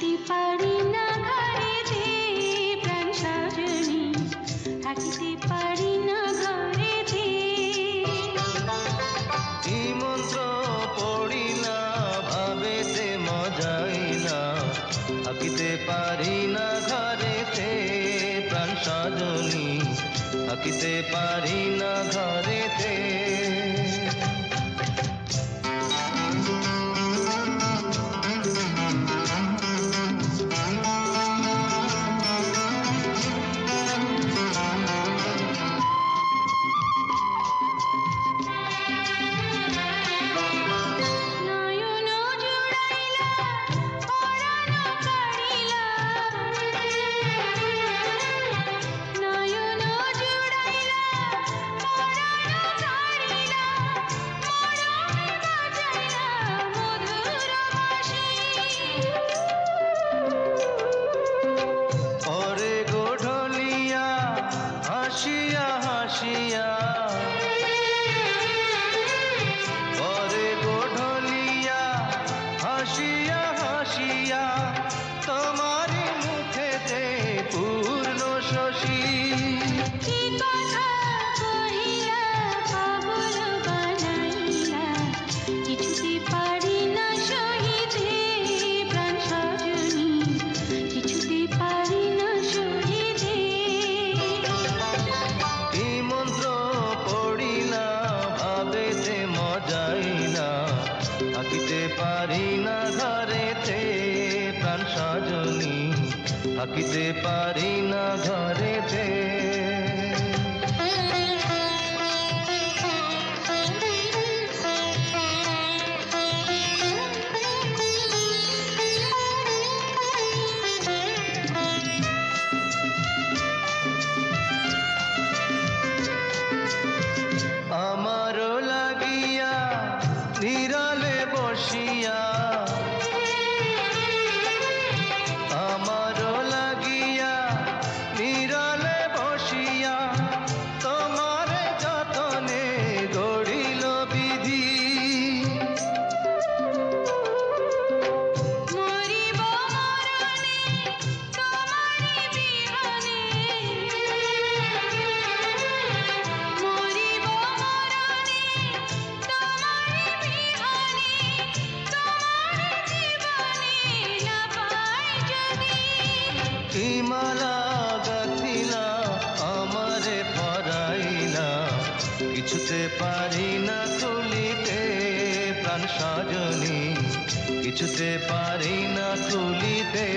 থাকিতে পারি না ঘরেতে প্রাণ সজনী, থাকিতে পারি না ঘরেতে। কি মন্ত্র পড়িলা ভাবেতে মজাইলা, থাকিতে পারি না ঘরেতে প্রাণ সজনী, থাকিতে পারি না ঘরেতে। হাসিয়া হাসিয়া পরে গোঢলিয়া, হাসিয়া হাসিয়া তোমার মুখেতে পূর্ণ শশী। কি কথা কহিলা পাগল বানাইলা, কিছুতে পারি না সহিতে প্রাণ সজনী, কিছুতে পারি না সহিতে। কি মন্ত্র পড়িলা ভাবেতে মজাইলা, থাকিতে পারি না ঘরেতে প্রাণ সজনী, থাকিতে পারি না ঘরেতে। আমারও লাগিয়া নিরালে বসিয়া, আমারও লাগিয়া নিরালে বসিয়া তোমার যতনে গড়িল বিধি। মরিব মরণে তোমারি বিহনে, মরিব মরণে তোমারি বিহনে, তোমার জীবনে না পাই যদি। কি মালা গাঁথিলা আমারে পরাইলা, কিছুতে পারি না তুলিতে প্রাণ সজনী, কিছুতে পারি না তুলিতে।